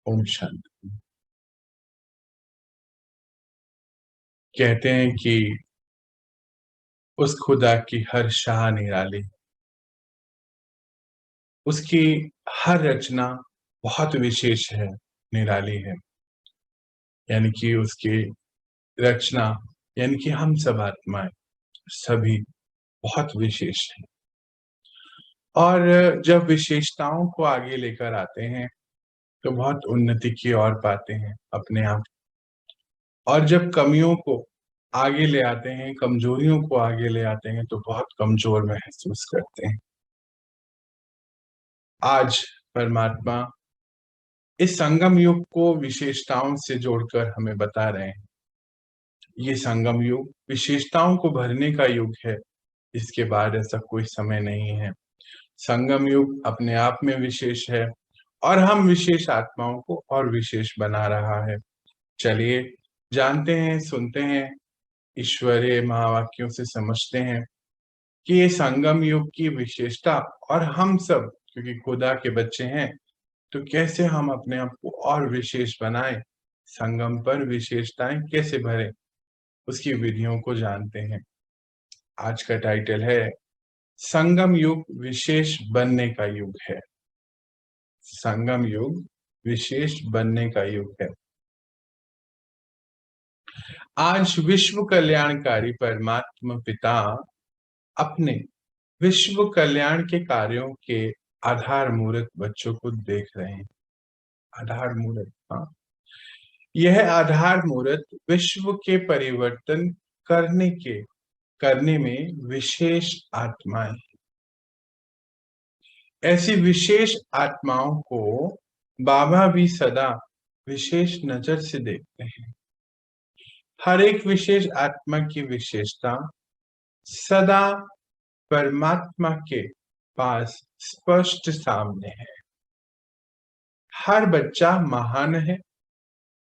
ओम शांति। कहते हैं कि उस खुदा की हर शाह निराली, उसकी हर रचना बहुत विशेष है, निराली है। यानी कि उसकी रचना, यानी कि हम सब आत्माएं सभी बहुत विशेष हैं। और जब विशेषताओं को आगे लेकर आते हैं तो बहुत उन्नति की ओर पाते हैं अपने आप। और जब कमियों को आगे ले आते हैं, कमजोरियों को आगे ले आते हैं, तो बहुत कमजोर महसूस करते हैं। आज परमात्मा इस संगम युग को विशेषताओं से जोड़कर हमें बता रहे हैं। ये संगम युग विशेषताओं को भरने का युग है, इसके बाद ऐसा कोई समय नहीं है। संगम युग अपने आप में विशेष है और हम विशेष आत्माओं को और विशेष बना रहा है। चलिए जानते हैं, सुनते हैं, ईश्वरीय महावाक्यों से समझते हैं कि ये संगम युग की विशेषता और हम सब क्योंकि खुदा के बच्चे हैं तो कैसे हम अपने आप को और विशेष बनाएं, संगम पर विशेषताएं कैसे भरें, उसकी विधियों को जानते हैं। आज का टाइटल है संगम युग विशेष बनने का युग है। संगम युग विशेष बनने का युग है। आज विश्व कल्याणकारी परमात्मा पिता अपने विश्व कल्याण के कार्यों के आधार मूर्त बच्चों को देख रहे हैं। आधार मूर्त, हाँ, यह आधार मूर्त विश्व के परिवर्तन करने में विशेष आत्माएं, ऐसी विशेष आत्माओं को बाबा भी सदा विशेष नजर से देखते हैं। हर एक विशेष आत्मा की विशेषता सदा परमात्मा के पास स्पष्ट सामने है। हर बच्चा महान है,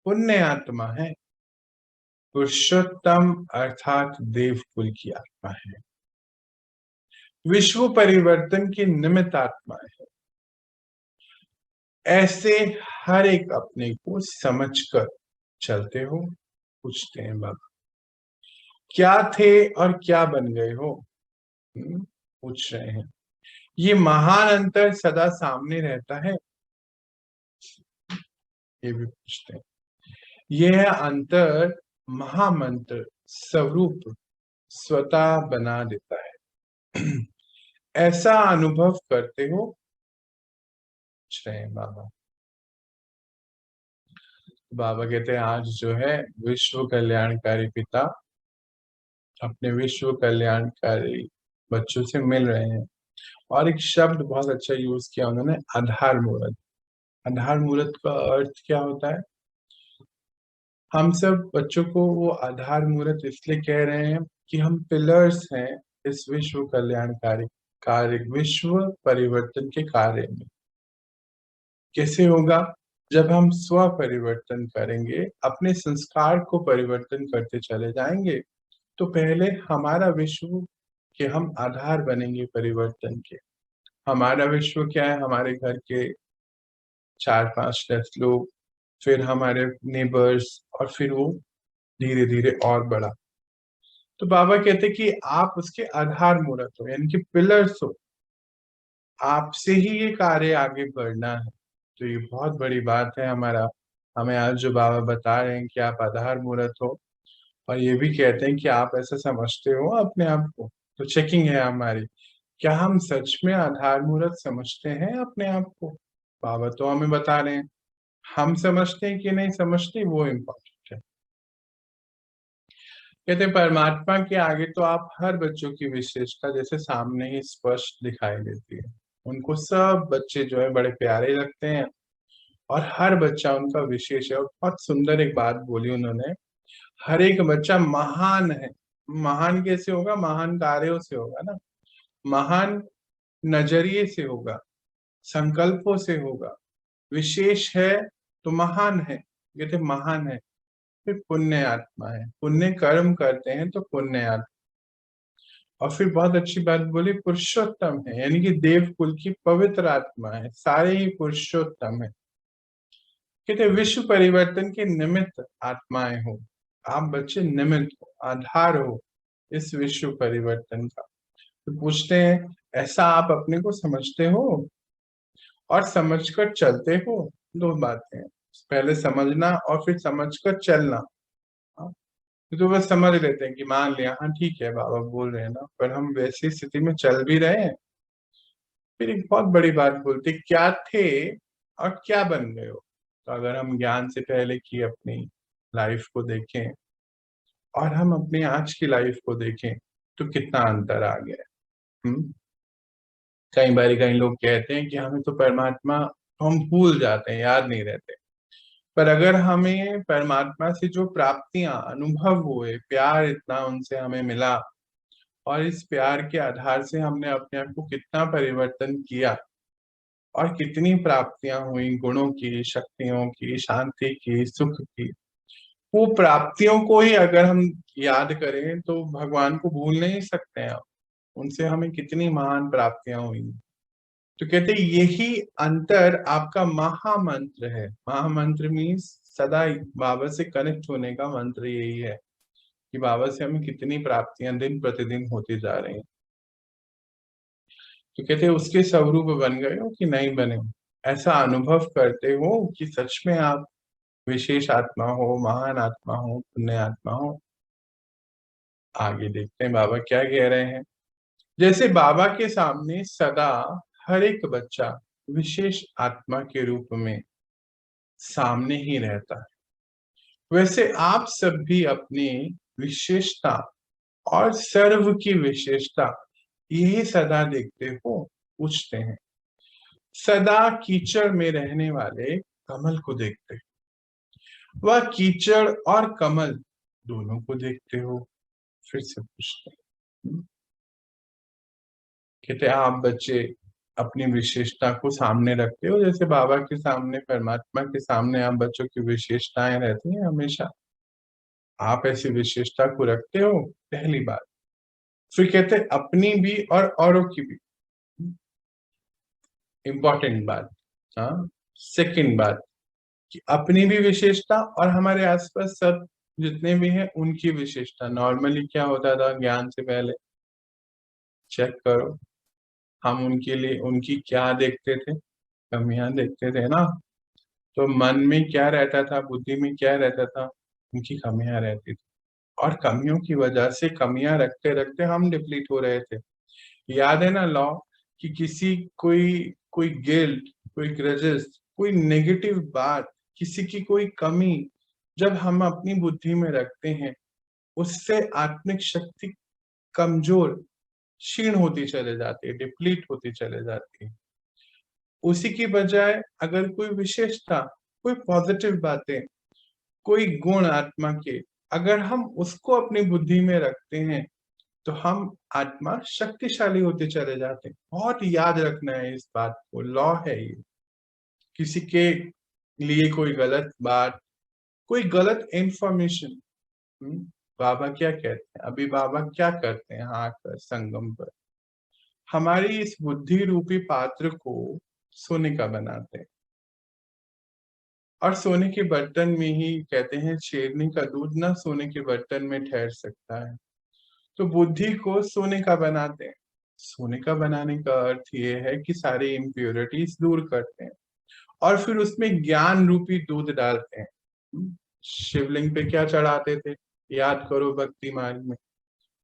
पुण्य आत्मा है, पुरुषोत्तम अर्थात देव कुल की आत्मा है, विश्व परिवर्तन की निमित्त आत्मा है। ऐसे हर एक अपने को समझकर चलते हो। पूछते हैं बाबा क्या थे और क्या बन गए हो। पूछ रहे हैं। ये महान अंतर सदा सामने रहता है, ये भी पूछते हैं। यह अंतर महामंत्र स्वरूप स्वतः बना देता है। ऐसा अनुभव करते हो। पूछ रहे हैं बाबा। बाबा कहते हैं आज जो है विश्व कल्याणकारी पिता अपने विश्व कल्याणकारी बच्चों से मिल रहे हैं और एक शब्द बहुत अच्छा यूज किया उन्होंने, आधार मूर्त। आधार मूर्त का अर्थ क्या होता है? हम सब बच्चों को वो आधार मूर्त इसलिए कह रहे हैं कि हम पिलर्स हैं इस विश्व कल्याणकारी कार्य, विश्व परिवर्तन के कार्य में। कैसे होगा? जब हम स्व परिवर्तन करेंगे, अपने संस्कार को परिवर्तन करते चले जाएंगे, तो पहले हमारा विश्व के हम आधार बनेंगे परिवर्तन के। हमारा विश्व क्या है? हमारे घर के 4-5 लोग, फिर हमारे नेबर्स, और फिर वो धीरे धीरे और बड़ा। तो बाबा कहते कि आप उसके आधार मूर्त हो, यानी कि पिलर्स हो। आपसे ही ये कार्य आगे बढ़ना है। तो ये बहुत बड़ी बात है हमारा, हमें आज जो बाबा बता रहे हैं कि आप आधार मूर्त हो, और ये भी कहते हैं कि आप ऐसा समझते हो अपने आप को। तो चेकिंग है हमारी, क्या हम सच में आधार मूर्त समझते हैं अपने आप को? बाबा तो हमें बता रहे हैं, हम समझते हैं कि नहीं समझते वो इम्पोर्टेंट है। कहते हैं परमात्मा के आगे तो आप हर बच्चों की विशेषता जैसे सामने ही स्पष्ट दिखाई देती है। उनको सब बच्चे जो है बड़े प्यारे लगते हैं और हर बच्चा उनका विशेष है। और बहुत सुंदर एक बात बोली उन्होंने, हर एक बच्चा महान है। महान कैसे होगा? महान कार्यों से होगा ना, महान नजरिए से होगा, संकल्पों से होगा। विशेष है तो महान है, कहते महान है। फिर पुण्य आत्मा है, पुण्य कर्म करते हैं तो पुण्य आत्मा। और फिर बहुत अच्छी बात बोली, पुरुषोत्तम है, यानी कि देव कुल की पवित्र आत्मा है, सारे ही पुरुषोत्तम है। कहते विश्व परिवर्तन के निमित्त आत्माएं हो। आप बच्चे निमित्त हो, आधार हो इस विश्व परिवर्तन का। तो पूछते हैं, ऐसा आप अपने को समझते हो और समझकर चलते हो? दो बातें हैं, पहले समझना और फिर समझकर चलना। हाँ, तो बस समझ लेते हैं कि मान लिया, हाँ ठीक है बाबा बोल रहे हैं ना, पर हम वैसी स्थिति में चल भी रहे हैं। फिर एक बहुत बड़ी बात बोलते, क्या थे और क्या बन गए हो। तो अगर हम ज्ञान से पहले की अपनी लाइफ को देखें और हम अपनी आज की लाइफ को देखें, तो कितना अंतर आ गया है। कई बार कई लोग कहते हैं कि हमें तो परमात्मा, हम भूल जाते हैं, याद नहीं रहते। पर अगर हमें परमात्मा से जो प्राप्तियां, अनुभव हुए, प्यार इतना उनसे हमें मिला, और इस प्यार के आधार से हमने अपने आप को कितना परिवर्तन किया और कितनी प्राप्तियां हुई, गुणों की, शक्तियों की, शांति की, सुख की, वो प्राप्तियों को ही अगर हम याद करें तो भगवान को भूल नहीं सकते हैं। उनसे हमें कितनी महान प्राप्तियां हुई। तो कहते हैं यही अंतर आपका महामंत्र है। महामंत्र मीन्स सदा बाबा से कनेक्ट होने का मंत्र यही है कि बाबा से हमें कितनी प्राप्तियां दिन प्रतिदिन होती जा रही हैं। तो कहते हैं उसके स्वरूप बन गए हो कि नहीं बने हो, ऐसा अनुभव करते हो कि सच में आप विशेष आत्मा हो, महान आत्मा हो, पुण्य आत्मा हो। आगे देखते हैं बाबा क्या कह रहे हैं। जैसे बाबा के सामने सदा हर एक बच्चा विशेष आत्मा के रूप में सामने ही रहता है, वैसे आप सब भी अपनी विशेषता और सर्व की विशेषता यही सदा देखते हो, पूछते हैं। सदा कीचड़ में रहने वाले कमल को देखते हो, वह कीचड़ और कमल दोनों को देखते हो। फिर से पूछते हैं, कहते आप बच्चे अपनी विशेषता को सामने रखते हो, जैसे बाबा के सामने, परमात्मा के सामने आप बच्चों की विशेषताएं रहती हैं हमेशा। आप ऐसी विशेषता को रखते हो, पहली बात। फिर कहते अपनी भी और औरों की भी, इंपॉर्टेंट बात। हाँ, सेकंड बात कि अपनी भी विशेषता और हमारे आसपास सब जितने भी हैं उनकी विशेषता। नॉर्मली क्या होता था ज्ञान से पहले, चेक करो, हम उनके लिए उनकी क्या देखते थे, कमियां देखते थे ना। तो मन में क्या रहता था, बुद्धि में क्या रहता था, उनकी कमियां रहती थी। और कमियों की वजह से, कमियां रखते रखते हम डिप्लीट हो रहे थे। याद है ना लॉ, कि किसी कोई कोई गिल्ट, कोई ग्रजेस, कोई नेगेटिव बात, किसी की कोई कमी जब हम अपनी बुद्धि में रखते हैं, उससे आत्मिक शक्ति कमजोर, क्षीण होती चले जाती है, डिप्लीट होती चले जाती है। उसी की बजाय अगर कोई विशेषता, कोई पॉजिटिव बातें, कोई गुण आत्मा के, अगर हम उसको अपनी बुद्धि में रखते हैं, तो हम आत्मा शक्तिशाली होते चले जाते हैं। बहुत याद रखना है इस बात को, लॉ है ये। किसी के लिए कोई गलत बात, कोई गलत इंफॉर्मेशन, बाबा क्या कहते हैं, अभी बाबा क्या करते हैं, हाँ कर संगम पर हमारी इस बुद्धि रूपी पात्र को सोने का बनाते हैं। और सोने के बर्तन में ही, कहते हैं शेरनी का दूध ना सोने के बर्तन में ठहर सकता है। तो बुद्धि को सोने का बनाते हैं। सोने का बनाने का अर्थ ये है कि सारी इम्प्योरिटीज दूर करते हैं और फिर उसमें ज्ञान रूपी दूध डालते हैं। शिवलिंग पे क्या चढ़ाते थे, याद करो भक्ति मार्ग में,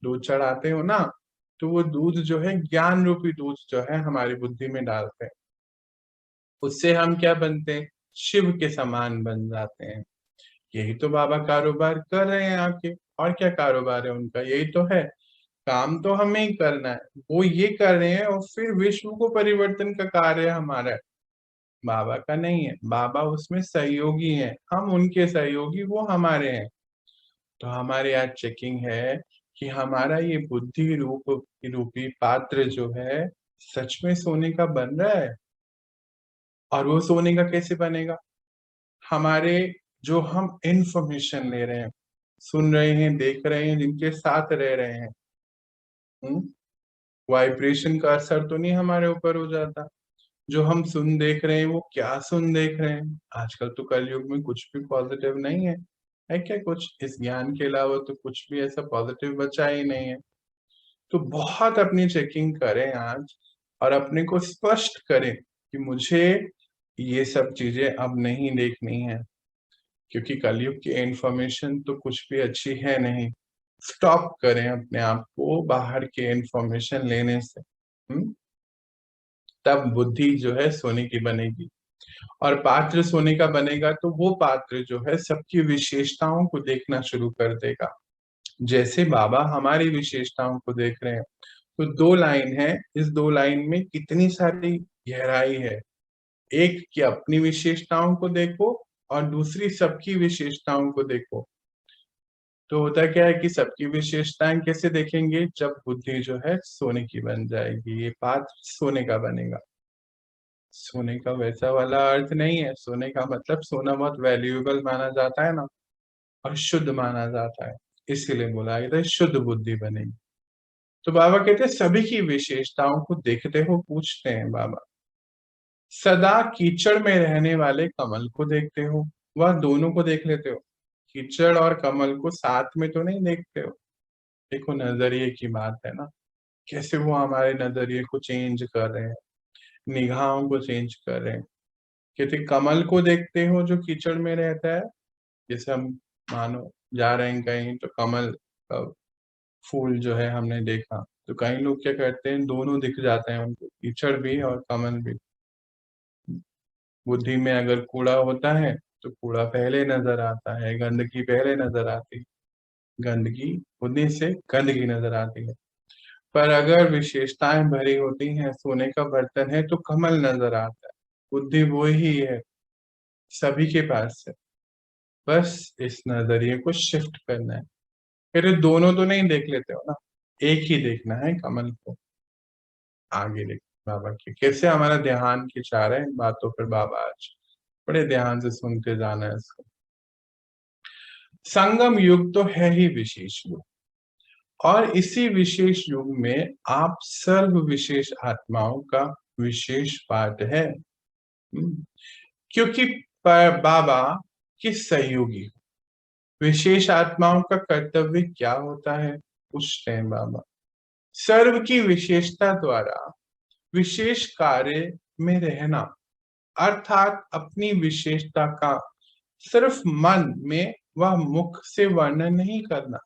दूध चढ़ाते हो ना, तो वो दूध जो है, ज्ञान रूपी दूध जो है, हमारी बुद्धि में डालते हैं। उससे हम क्या बनते हैं, शिव के समान बन जाते हैं। यही तो बाबा कारोबार कर रहे हैं आके। और क्या कारोबार है उनका, यही तो है। काम तो हमें ही करना है, वो ये कर रहे हैं, और फिर विश्व को परिवर्तन का कार्य हमारा है, बाबा का नहीं है। बाबा उसमें सहयोगी हैं, हम उनके सहयोगी, वो हमारे हैं। तो हमारे यहाँ चेकिंग है कि हमारा ये बुद्धि रूपी पात्र जो है, सच में सोने का बन रहा है। और वो सोने का कैसे बनेगा, हमारे जो हम इंफॉर्मेशन ले रहे हैं, सुन रहे हैं, देख रहे हैं, जिनके साथ रह रहे हैं, वाइब्रेशन का असर तो नहीं हमारे ऊपर हो जाता। जो हम सुन देख रहे हैं वो क्या सुन देख रहे हैं? आजकल तो कलयुग में कुछ भी पॉजिटिव नहीं है क्या? कुछ इस ज्ञान के अलावा तो कुछ भी ऐसा पॉजिटिव बचा ही नहीं है। तो बहुत अपनी चेकिंग करें आज, और अपने को स्पष्ट करें कि मुझे ये सब चीजें अब नहीं देखनी है, क्योंकि कलयुग की इंफॉर्मेशन तो कुछ भी अच्छी है नहीं। स्टॉप करें अपने आप को बाहर के इंफॉर्मेशन लेने से। तब बुद्धि जो है सोने की बनेगी, और पात्र सोने का बनेगा तो वो पात्र जो है सबकी विशेषताओं को देखना शुरू कर देगा। जैसे बाबा हमारी विशेषताओं को देख रहे हैं, तो दो लाइन है, इस दो लाइन में कितनी सारी गहराई है। एक कि अपनी विशेषताओं को देखो, और दूसरी सबकी विशेषताओं को देखो। तो होता क्या है कि सबकी विशेषताएं कैसे देखेंगे? जब बुद्धि जो है सोने की बन जाएगी, ये पात्र सोने का बनेगा। सोने का वैसा वाला अर्थ नहीं है, सोने का मतलब सोना बहुत वैल्यूएबल माना जाता है ना, और शुद्ध माना जाता है, इसीलिए बोला गया था शुद्ध बुद्धि बनेगी। तो बाबा कहते हैं सभी की विशेषताओं को देखते हो? पूछते हैं बाबा। सदा कीचड़ में रहने वाले कमल को देखते हो? वह दोनों को देख लेते हो? कीचड़ और कमल को साथ में तो नहीं देखते हो? देखो, नजरिए की बात है ना, कैसे वो हमारे नजरिए को चेंज कर रहे हैं, निगाहों को चेंज कर रहे हैं। कहते कमल को देखते हो जो कीचड़ में रहता है? जैसे हम मानो जा रहे हैं कहीं, तो कमल का फूल जो है हमने देखा, तो कई लोग क्या करते हैं, दोनों दिख जाते हैं उनको, कीचड़ भी और कमल भी। बुद्धि में अगर कूड़ा होता है तो कूड़ा पहले नजर आता है, गंदगी पहले नजर आती है, गंदगी बुद्धि से गंदगी नजर आती है। पर अगर विशेषताएं भरी होती हैं, सोने का बर्तन है तो कमल नजर आता है। बुद्धि वो ही है, सभी के पास है, बस इस नजरिए को शिफ्ट करना है। फिर दोनों तो नहीं देख लेते हो ना, एक ही देखना है, कमल को। आगे देख बाबा की कैसे हमारा ध्यान खिंचा रहे हैं इन बातों पर बाबा आज। बड़े ध्यान से सुनते जाना है इसको। संगम युग तो है ही विशेष युग, और इसी विशेष युग में आप सर्व विशेष आत्माओं का विशेष पाठ है। क्योंकि बाबा के सहयोगी विशेष आत्माओं का कर्तव्य क्या होता है? पूछते हैं बाबा। सर्व की विशेषता द्वारा विशेष कार्य में रहना, अर्थात अपनी विशेषता का सिर्फ मन में व मुख से वर्णन नहीं करना,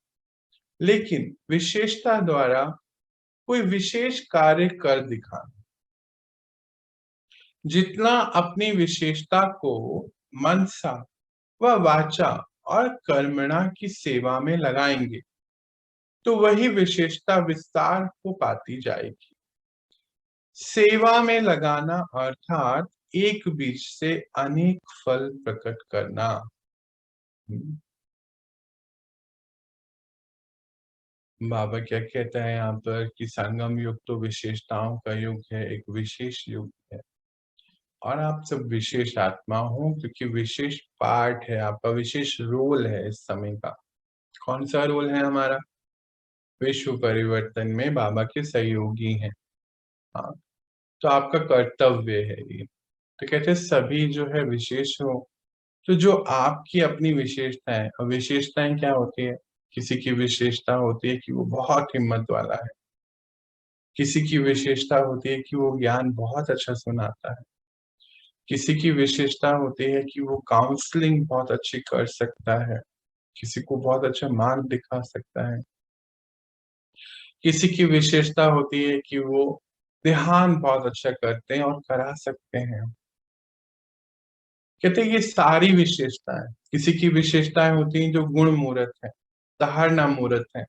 लेकिन विशेषता द्वारा कोई विशेष कार्य कर दिखाना। जितना अपनी विशेषता को मनसा व वाचा और कर्मणा की सेवा में लगाएंगे, तो वही विशेषता विस्तार को पाती जाएगी। सेवा में लगाना अर्थात एक बीज से अनेक फल प्रकट करना। बाबा क्या कहता है यहाँ पर कि संगम युग तो विशेषताओं का युग है, एक विशेष युग है, और आप सब विशेष आत्मा हो, क्योंकि विशेष पार्ट है आपका, विशेष रोल है इस समय का। कौन सा रोल है हमारा? विश्व परिवर्तन में बाबा के सहयोगी हैं। हाँ, तो आपका कर्तव्य है ये। तो कहते हैं सभी जो है विशेष हो, तो जो आपकी अपनी विशेषताएं, और विशेषताएं क्या होती है? किसी की विशेषता होती है कि वो बहुत हिम्मत वाला है, किसी की विशेषता होती है कि वो ज्ञान बहुत अच्छा सुनाता है, किसी की विशेषता होती है कि वो काउंसलिंग बहुत अच्छी कर सकता है, किसी को बहुत अच्छा मार्ग दिखा सकता है, किसी की विशेषता होती है कि वो ध्यान बहुत अच्छा करते हैं और करा सकते हैं। कहते हैं ये सारी विशेषताएं, किसी की विशेषताएं होती हैं जो गुण मूर्त है, धारणा मूर्त है।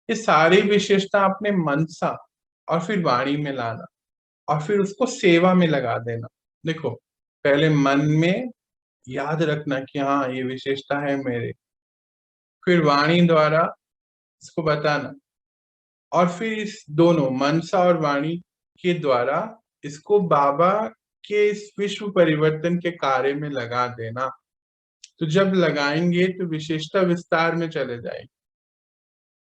ये सारी विशेषता अपने मनसा और फिर वाणी में लाना, और फिर उसको सेवा में लगा देना। देखो, पहले मन में याद रखना कि हाँ ये विशेषता है मेरे, फिर वाणी द्वारा इसको बताना, और फिर इस दोनों मनसा और वाणी के द्वारा इसको बाबा के इस विश्व परिवर्तन के कार्य में लगा देना। तो जब लगाएंगे तो विशेषता विस्तार में चले जाएंगे,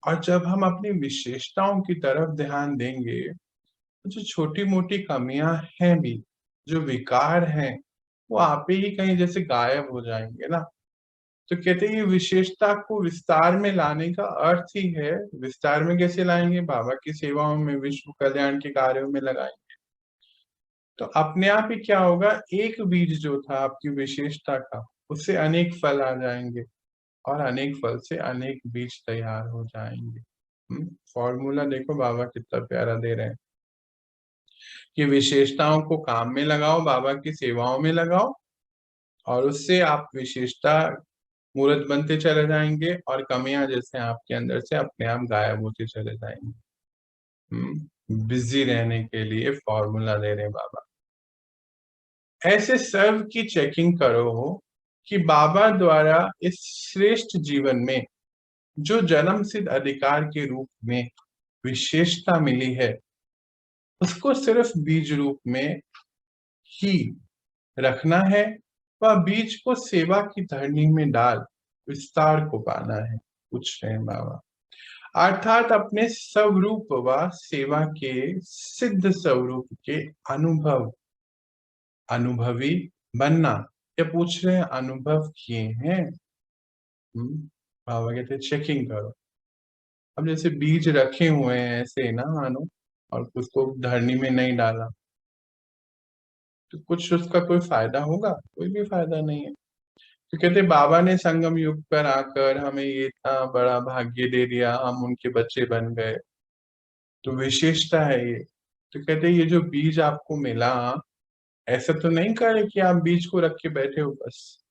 और जब हम अपनी विशेषताओं की तरफ ध्यान देंगे, तो जो छोटी मोटी कमियां हैं भी जो विकार हैं वो आप ही कहीं जैसे गायब हो जाएंगे ना। तो कहते हैं ये विशेषता को विस्तार में लाने का अर्थ ही है। विस्तार में कैसे लाएंगे? बाबा की सेवाओं में, विश्व कल्याण के कार्यों में लगाएंगे। तो अपने आप ही क्या होगा, एक बीज जो था आपकी विशेषता का, उससे अनेक फल आ जाएंगे और अनेक फल से अनेक बीज तैयार हो जाएंगे। फॉर्मूला देखो बाबा कितना प्यारा दे रहे हैं कि विशेषताओं को काम में लगाओ, बाबा की सेवाओं में लगाओ, और उससे आप विशेषता मूर्त बनते चले जाएंगे और कमियां जैसे आपके अंदर से अपने आप गायब होते चले जाएंगे। बिजी रहने के लिए फॉर्मूला दे रहे हैं बाबा। ऐसे सर्व की चेकिंग करो हो कि बाबा द्वारा इस श्रेष्ठ जीवन में जो जन्म सिद्ध अधिकार के रूप में विशेषता मिली है, उसको सिर्फ बीज रूप में ही रखना है। वह बीज को सेवा की धरनी में डाल विस्तार को पाना है। पूछ रहे हैं बाबा, अर्थात अपने स्वरूप व सेवा के सिद्ध स्वरूप के अनुभवी बनना। क्या पूछ रहे हैं? अनुभव किए हैं। बाबा कहते हैं चेकिंग करो। अब जैसे बीज रखे हुए हैं ऐसे ना मानो, और उसको धरनी में नहीं डाला तो कुछ उसका कोई फायदा होगा? कोई भी फायदा नहीं है। तो कहते बाबा ने संगम युग पर आकर हमें ये इतना बड़ा भाग्य दे दिया, हम उनके बच्चे बन गए, तो विशेषता है ये। तो कहते ये जो बीज आपको मिला, ऐसा तो नहीं करे कि आप बीज को रख के बैठे हो बस,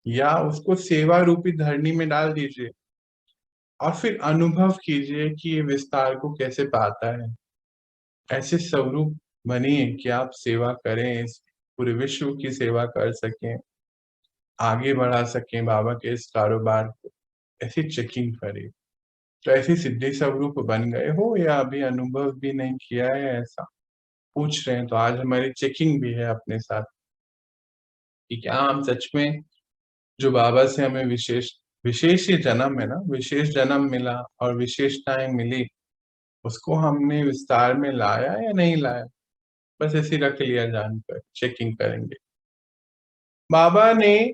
या उसको सेवा रूपी धरनी में डाल दीजिए और फिर अनुभव कीजिए कि ये विस्तार को कैसे पाता है। ऐसे स्वरूप बनिए कि आप सेवा करें, इस पूरे विश्व की सेवा कर सकें, आगे बढ़ा सकें बाबा के इस कारोबार को। ऐसी चेकिंग करें। तो ऐसी सिद्धि स्वरूप बन गए हो या अभी अनुभव भी नहीं किया है? ऐसा पूछ रहे हैं। तो आज हमारी चेकिंग भी है अपने साथ कि क्या हम सच में जो बाबा से हमें विशेष विशेष ये जन्म है ना, विशेष जन्म मिला और विशेषताएं मिली, उसको हमने विस्तार में लाया या नहीं लाया? बस ऐसे रख लिया जानकर चेकिंग करेंगे। बाबा ने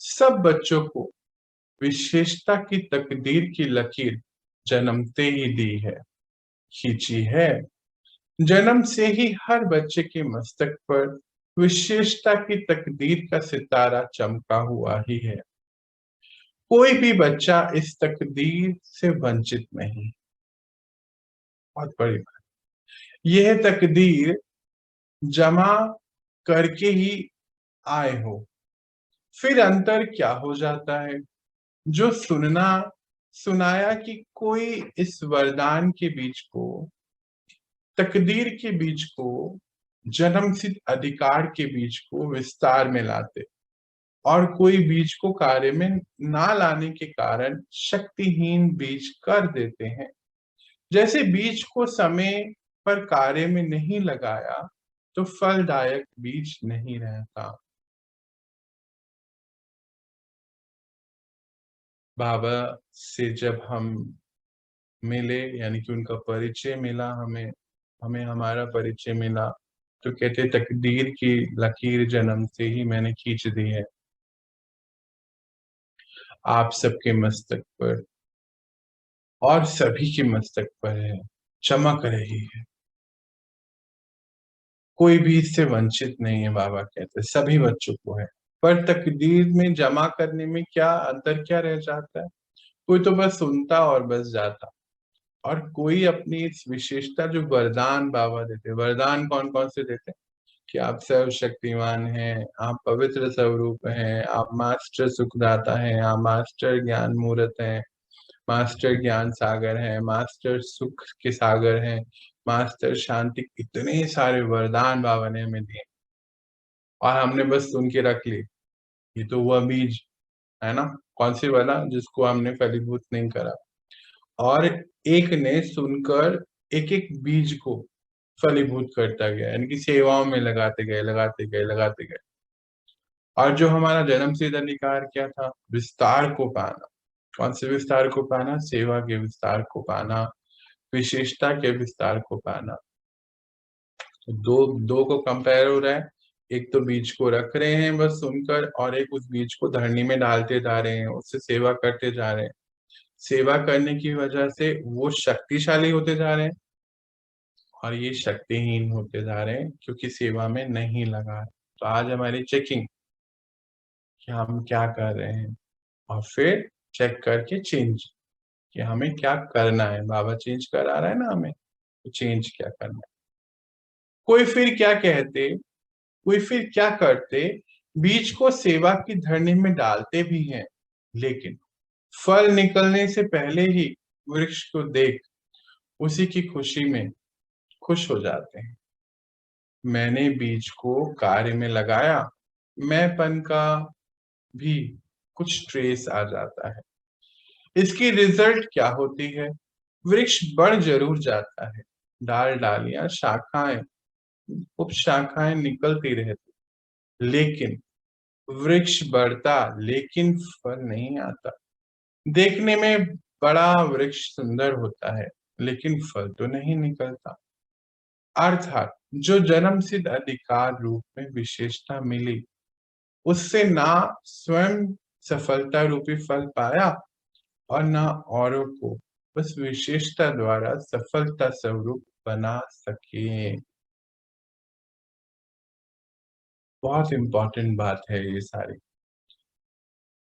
सब बच्चों को विशेषता की तकदीर की लकीर जन्मते ही दी है, खींची है। जन्म से ही हर बच्चे के मस्तक पर विशेषता की तकदीर का सितारा चमका हुआ ही है। कोई भी बच्चा इस तकदीर से वंचित नहीं। बहुत बड़ी बात। यह तकदीर जमा करके ही आए हो। फिर अंतर क्या हो जाता है? जो सुनाया कि कोई इस वरदान के बीज को, तकदीर के बीज को, जन्म सिद्ध अधिकार के बीज को विस्तार में लाते, और कोई बीज को कार्य में ना लाने के कारण शक्तिहीन बीज कर देते हैं। जैसे बीज को समय पर कार्य में नहीं लगाया तो फलदायक बीज नहीं रहता। बाबा से जब हम मिले, यानी कि उनका परिचय मिला, हमें हमें हमारा परिचय मिला, तो कहते तकदीर की लकीर जन्म से ही मैंने खींच दी है। आप सबके मस्तक पर और सभी के मस्तक पर है, चमक रही है। कोई भी इससे वंचित नहीं है। बाबा कहते सभी बच्चों को है। पर तकदीर में जमा करने में क्या अंतर, क्या रह जाता है? कोई तो बस सुनता और बस जाता, और कोई अपनी इस विशेषता, जो वरदान बाबा देते, वरदान कौन कौन से देते हैं कि आप सर्वशक्तिमान हैं, आप पवित्र स्वरूप हैं, आप मास्टर सुखदाता हैं, आप मास्टर ज्ञान मूर्त हैं, मास्टर ज्ञान सागर हैं, मास्टर सुख के सागर हैं, मास्टर शांति, इतने सारे वरदान बाबा ने हमें दिए और हमने बस सुन के रख ली। ये तो हुआ बीज, है ना? कौन सी वाला? जिसको हमने फलीभूत नहीं करा। और एक ने सुनकर एक एक बीज को फलीभूत करता गया, यानी कि सेवाओं में लगाते गए, लगाते गए, लगाते गए। और जो हमारा जन्म सिद्ध अधिकार क्या था? विस्तार को पाना। कौन से विस्तार को पाना? सेवा के विस्तार को पाना, विशेषता के विस्तार को पाना। तो दो दो को कंपेयर हो रहा है। एक तो बीज को रख रहे हैं बस सुनकर, और एक उस बीज को धरनी में डालते जा रहे हैं, उससे सेवा करते जा रहे हैं। सेवा करने की वजह से वो शक्तिशाली होते जा रहे हैं और ये शक्तिहीन होते जा रहे हैं क्योंकि सेवा में नहीं लगा है। तो आज हमारी चेकिंग कि हम क्या कर रहे हैं, और फिर चेक करके चेंज कि हमें क्या करना है। बाबा चेंज करा रहा है ना हमें, तो चेंज क्या करना है। कोई फिर क्या कहते, कोई फिर क्या करते, बीज को सेवा की धरनी में डालते भी हैं, लेकिन फल निकलने से पहले ही वृक्ष को देख उसी की खुशी में खुश हो जाते हैं। मैंने बीज को कार्य में लगाया, मैंपन का भी कुछ ट्रेस आ जाता है। इसकी रिजल्ट क्या होती है? वृक्ष बढ़ जरूर जाता है, डाल डालियां शाखाएं उपशाखाएं निकलती रहती, लेकिन वृक्ष बढ़ता लेकिन फल नहीं आता। देखने में बड़ा वृक्ष सुंदर होता है, लेकिन फल तो नहीं निकलता। अर्थात जो जन्म सिद्ध अधिकार रूप में विशेषता मिली, उससे ना स्वयं सफलता रूपी फल पाया और ना औरों को उस विशेषता द्वारा सफलता स्वरूप बना सके। बहुत इंपॉर्टेंट बात है ये सारी।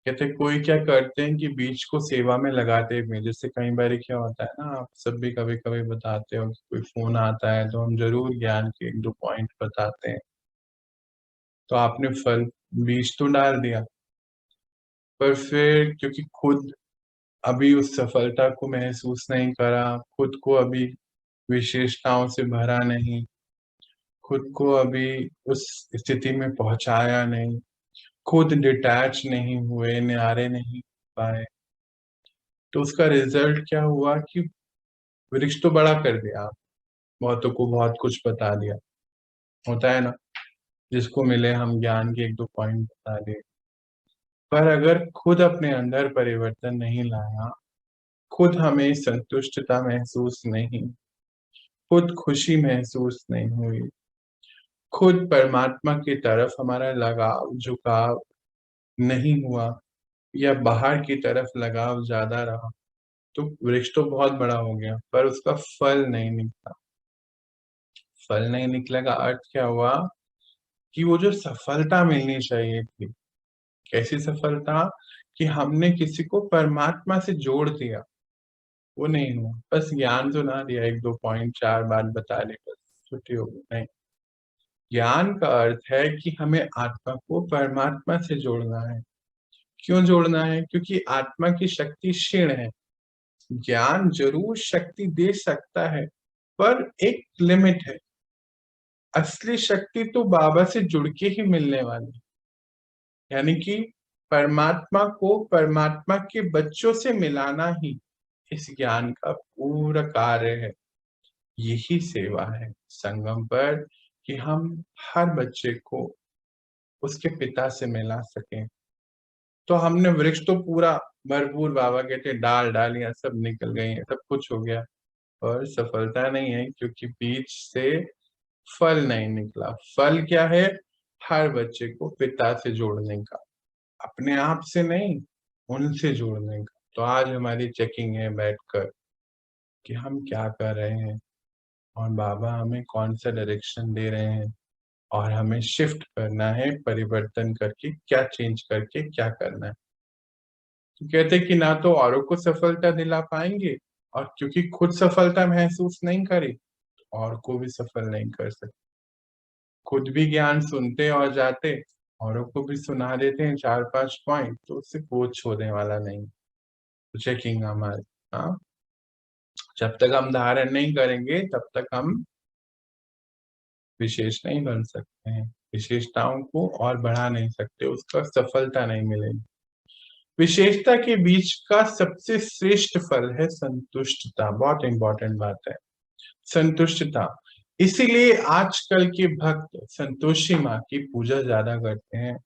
कहते कोई क्या करते हैं कि बीज को सेवा में लगाते हुए, जैसे कई बार क्या होता है ना, आप सब भी कभी कभी बताते हो कि कोई फोन आता है तो हम जरूर ज्ञान के एक दो पॉइंट बताते हैं। तो आपने फल बीज तो डाल दिया, पर फिर क्योंकि खुद अभी उस सफलता को महसूस नहीं करा, खुद को अभी विशेषताओं से भरा नहीं, खुद को अभी उस स्थिति में पहुंचाया नहीं, खुद डिटैच नहीं हुए, न्यारे नहीं पाए, तो उसका रिजल्ट क्या हुआ कि वृक्ष तो बड़ा कर दिया आप, बहुतों को बहुत कुछ बता दिया, होता है ना, जिसको मिले हम ज्ञान के एक दो पॉइंट बता दिए, पर अगर खुद अपने अंदर परिवर्तन नहीं लाया, खुद हमें संतुष्टता महसूस नहीं, खुद खुशी महसूस नहीं हुई, खुद परमात्मा की तरफ हमारा लगाव झुकाव नहीं हुआ, या बाहर की तरफ लगाव ज्यादा रहा, तो वृक्ष तो बहुत बड़ा हो गया पर उसका फल नहीं निकला। फल नहीं निकले का अर्थ क्या हुआ कि वो जो सफलता मिलनी चाहिए थी, कैसी सफलता, कि हमने किसी को परमात्मा से जोड़ दिया, वो नहीं हुआ। बस ज्ञान सुना दिया, एक दो पॉइंट चार बार बता दी, बस छुट्टी हो गई, नहीं। ज्ञान का अर्थ है कि हमें आत्मा को परमात्मा से जोड़ना है। क्यों जोड़ना है? क्योंकि आत्मा की शक्ति क्षीण है। ज्ञान जरूर शक्ति दे सकता है, पर एक लिमिट है। असली शक्ति तो बाबा से जुड़ के ही मिलने वाली है। यानी कि परमात्मा को परमात्मा के बच्चों से मिलाना ही इस ज्ञान का पूरा कार्य है। यही सेवा है संगम पर, कि हम हर बच्चे को उसके पिता से मिला सकें। तो हमने वृक्ष तो पूरा भरपूर, बाबा कहते डाल डालियां सब निकल गई हैं, सब कुछ हो गया, और सफलता नहीं है क्योंकि बीज से फल नहीं निकला। फल क्या है? हर बच्चे को पिता से जोड़ने का, अपने आप से नहीं, उनसे जोड़ने का। तो आज हमारी चेकिंग है बैठकर कि हम क्या कर रहे हैं और बाबा हमें कौन सा डायरेक्शन दे रहे हैं, और हमें शिफ्ट करना है, परिवर्तन करके क्या चेंज करके क्या करना है। तो कहते हैं कि ना तो औरों को सफलता दिला पाएंगे, और क्योंकि खुद सफलता महसूस नहीं करी, और को भी सफल नहीं कर सकते। खुद भी ज्ञान सुनते और जाते, औरों को भी सुना देते हैं चार पांच पॉइंट, तो उससे कोई छोड़ने वाला नहीं। तो चेकिंग हमारी, हाँ, जब तक हम धारण नहीं करेंगे तब तक हम विशेष नहीं बन सकते हैं, विशेषताओं को और बढ़ा नहीं सकते, उसका सफलता नहीं मिलेगी। विशेषता के बीच का सबसे श्रेष्ठ फल है संतुष्टता। बहुत इंपॉर्टेंट बात है संतुष्टता। इसीलिए आजकल के भक्त संतोषी माँ की पूजा ज्यादा करते हैं।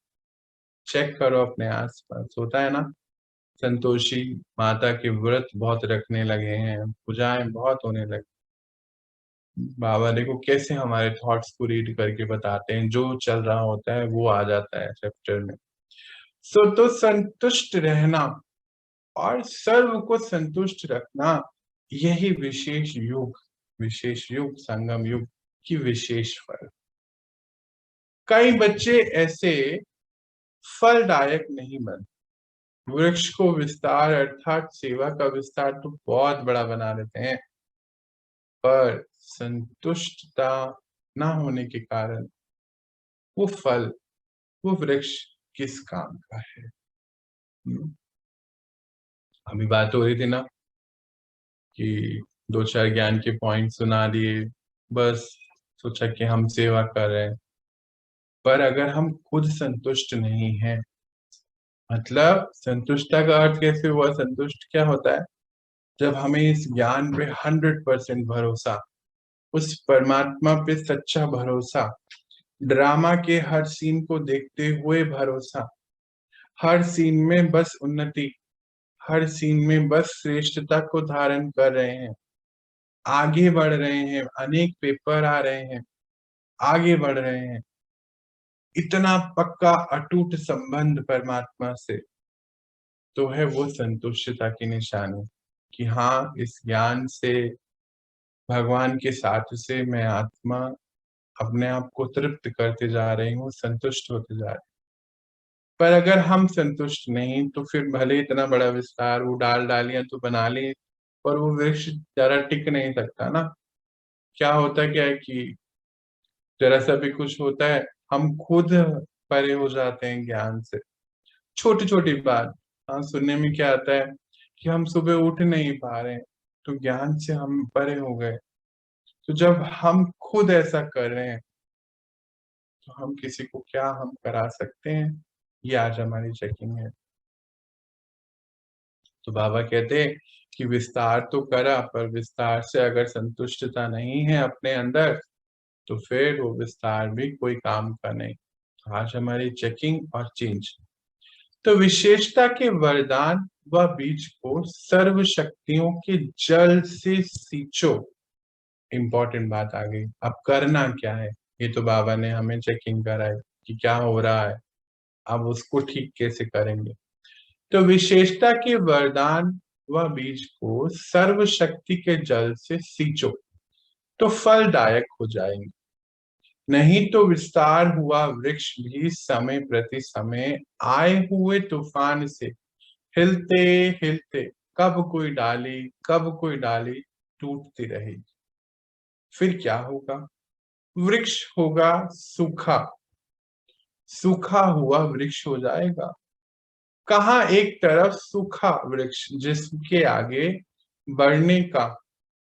चेक करो अपने आसपास, होता है ना, संतोषी माता के व्रत बहुत रखने लगे हैं, पूजाएं बहुत होने लगी। बाबा देखो कैसे हमारे थॉट्स को रीड करके बताते हैं, जो चल रहा होता है वो आ जाता है चैप्टर में। सो तो संतुष्ट रहना और सर्व को संतुष्ट रखना, यही विशेष युग संगम युग की विशेष फल। कई बच्चे ऐसे फलदायक नहीं बन, वृक्ष को विस्तार अर्थात सेवा का विस्तार तो बहुत बड़ा बना देते हैं, पर संतुष्टता ना होने के कारण वो फल, वो वृक्ष किस काम का है। हम्म, अभी बात हो रही थी ना कि दो चार ज्ञान के पॉइंट सुना दिए, बस सोचा कि हम सेवा कर रहे हैं, पर अगर हम खुद संतुष्ट नहीं हैं, मतलब संतुष्टता का अर्थ कैसे हुआ, संतुष्ट क्या होता है, जब हमें इस ज्ञान पे 100% भरोसा, उस परमात्मा पे सच्चा भरोसा, ड्रामा के हर सीन को देखते हुए भरोसा, हर सीन में बस उन्नति, हर सीन में बस श्रेष्ठता को धारण कर रहे हैं, आगे बढ़ रहे हैं, अनेक पेपर आ रहे हैं, आगे बढ़ रहे हैं, इतना पक्का अटूट संबंध परमात्मा से, तो है वो संतुष्टता की निशानी कि हाँ, इस ज्ञान से, भगवान के साथ से मैं आत्मा अपने आप को तृप्त करते जा रही हूँ, संतुष्ट होते जा रही। पर अगर हम संतुष्ट नहीं, तो फिर भले इतना बड़ा विस्तार, वो डालियां तो बना ली, पर वो वृक्ष ज्यादा टिक नहीं सकता ना। क्या होता क्या है कि जरा सा भी कुछ होता है, हम खुद परे हो जाते हैं ज्ञान से। छोटी छोटी बात, हाँ, सुनने में क्या आता है कि हम सुबह उठ नहीं पा रहे हैं, तो ज्ञान से हम परे हो गए। तो जब हम खुद ऐसा कर रहे हैं, तो हम किसी को क्या हम करा सकते हैं, ये आज हमारी चेकिंग है। तो बाबा कहते हैं कि विस्तार तो करा, पर विस्तार से अगर संतुष्टता नहीं है अपने अंदर, तो फिर वो विस्तार भी कोई काम का नहीं। तो आज हमारी चेकिंग और चेंज। तो विशेषता के वरदान व बीज को सर्व शक्तियों के जल से सींचो। इंपॉर्टेंट बात आ गई, अब करना क्या है, ये तो बाबा ने हमें चेकिंग कराई कि क्या हो रहा है, अब उसको ठीक कैसे करेंगे। तो विशेषता के वरदान व बीज को सर्व शक्ति के जल से सींचो, तो फलदायक हो जाएंगे। नहीं तो विस्तार हुआ वृक्ष भी समय प्रति समय आए हुए तूफान से हिलते हिलते कब कोई डाली टूटती रहेगी। फिर क्या होगा, वृक्ष होगा सूखा, सूखा हुआ वृक्ष हो जाएगा। कहाँ एक तरफ सूखा वृक्ष जिसके आगे बढ़ने का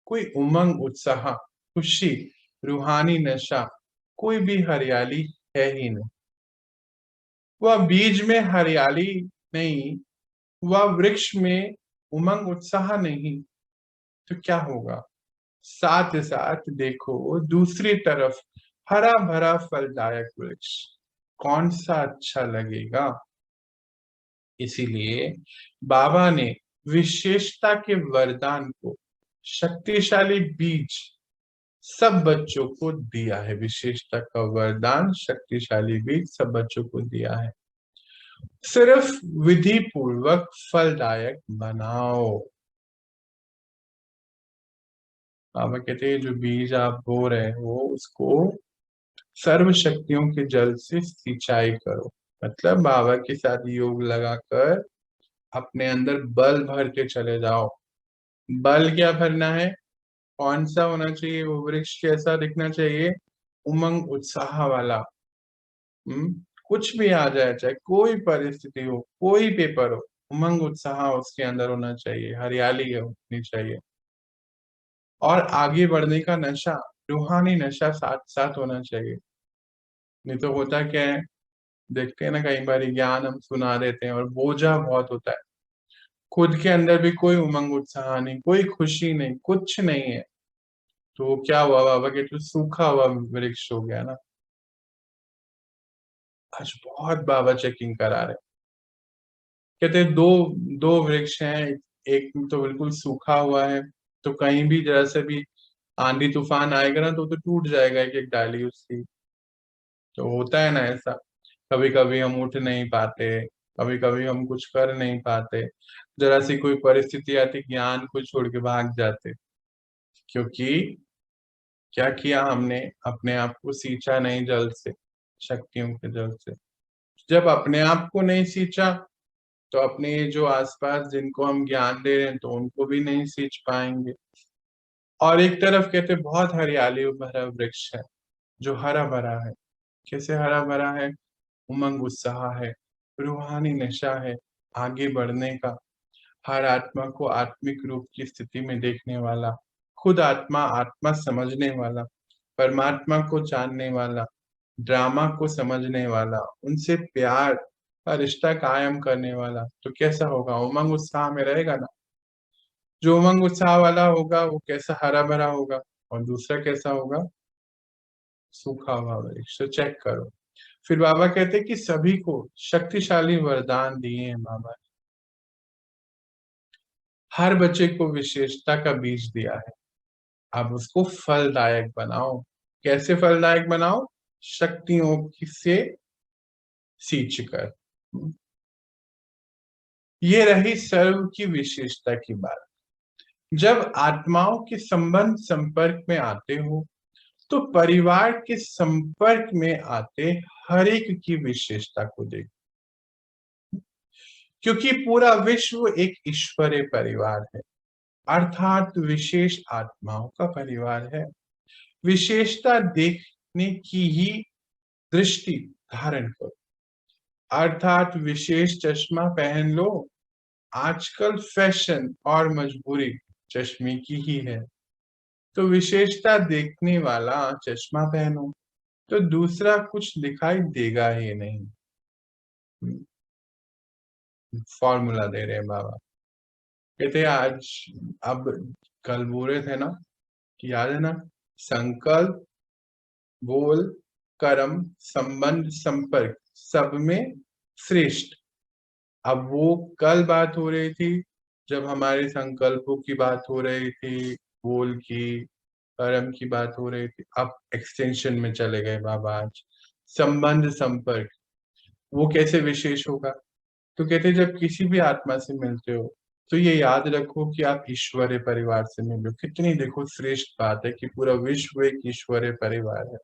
कोई उमंग, उत्साह, खुशी, रूहानी नशा, कोई भी हरियाली है ही नहीं। वह बीज में हरियाली नहीं, वह वृक्ष में उमंग उत्साह नहीं, तो क्या होगा। साथ साथ देखो दूसरी तरफ हरा भरा फलदायक वृक्ष, कौन सा अच्छा लगेगा। इसीलिए बाबा ने विशेषता के वरदान को, शक्तिशाली बीज सब बच्चों को दिया है। विशेषता का वरदान, शक्तिशाली बीज सब बच्चों को दिया है। सिर्फ विधि पूर्वक फलदायक बनाओ। बाबा कहते हैं जो बीज आप बो रहे हो उसको सर्व शक्तियों के जल से सिंचाई करो, मतलब बाबा के साथ योग लगाकर अपने अंदर बल भरते चले जाओ। बल क्या भरना है, कौन सा होना चाहिए, वो वृक्ष कैसा दिखना चाहिए, उमंग उत्साह वाला। कुछ भी आ जाए, चाहे कोई परिस्थिति हो, कोई पेपर हो, उमंग उत्साह उसके अंदर होना चाहिए, हरियाली होनी चाहिए, और आगे बढ़ने का नशा, रूहानी नशा साथ साथ होना चाहिए। नहीं तो होता क्या है, देखते हैं ना, कई बार ज्ञान हम सुना देते हैं और बोझा बहुत होता है, खुद के अंदर भी कोई उमंग उत्साह नहीं, कोई खुशी नहीं, कुछ नहीं है, तो वो क्या हुआ, बाबा के तो सूखा हुआ वृक्ष हो गया ना। आज बहुत बाबा चेकिंग करा रहे, कहते हैं दो दो वृक्ष हैं, एक तो बिल्कुल सूखा हुआ है, तो कहीं भी जरा से भी आंधी तूफान आएगा ना तो टूट जाएगा एक एक डाली उसकी। तो होता है ना ऐसा, कभी कभी हम उठ नहीं पाते, कभी कभी हम कुछ कर नहीं पाते, जरा सी कोई परिस्थिति आती ज्ञान को छोड़ के भाग जाते, क्योंकि क्या किया हमने, अपने आप को सींचा नहीं जल से, शक्तियों के जल से। जब अपने आप को नहीं सींचा तो अपने ये जो आसपास जिनको हम ज्ञान दे रहे हैं तो उनको भी नहीं सींच पाएंगे। और एक तरफ कहते बहुत हरियाली भरा वृक्ष है, जो हरा भरा है। कैसे हरा भरा है? उमंग उत्साह है, रूहानी नशा है आगे बढ़ने का, हर आत्मा को आत्मिक रूप की स्थिति में देखने वाला, खुद आत्मा आत्मा समझने वाला, परमात्मा को जानने वाला, ड्रामा को समझने वाला, उनसे प्यार का रिश्ता कायम करने वाला। तो कैसा होगा? उमंग उत्साह में रहेगा ना। जो उमंग उत्साह वाला होगा वो कैसा हरा भरा होगा, और दूसरा कैसा होगा? सूखा हुआ वृक्ष। तो चेक करो। फिर बाबा कहते हैं कि सभी को शक्तिशाली वरदान दिए हैं बाबा ने। हर बच्चे को विशेषता का बीज दिया है, अब उसको फलदायक बनाओ। कैसे फलदायक बनाओ? शक्तियों से सींच कर। ये रही सर्व की विशेषता की बात। जब आत्माओं के संबंध संपर्क में आते हो तो परिवार के संपर्क में आते हर एक की विशेषता को देखो, क्योंकि पूरा विश्व एक ईश्वरीय परिवार है, अर्थात विशेष आत्माओं का परिवार है। विशेषता देखने की ही दृष्टि धारण करो, अर्थात विशेष चश्मा पहन लो। आजकल फैशन और मजबूरी चश्मे की ही है, तो विशेषता देखने वाला चश्मा पहनो, तो दूसरा कुछ दिखाई देगा ही नहीं। फॉर्मूला दे रहे हैं बाबा। कहते हैं आज, अब कल बोल रहे थे ना कि याद है ना, संकल्प, बोल, कर्म, संबंध, संपर्क सब में श्रेष्ठ। अब वो कल बात हो रही थी जब हमारे संकल्पों की बात हो रही थी, बोल की, कर्म की बात हो रही थी। अब एक्सटेंशन में चले गए बाबा आज, संबंध, संपर्क, वो कैसे विशेष होगा? तो कहते जब किसी भी आत्मा से मिलते हो तो ये याद रखो कि आप ईश्वरीय परिवार से मिले हो। कितनी देखो श्रेष्ठ बात है कि पूरा विश्व एक ईश्वरीय परिवार है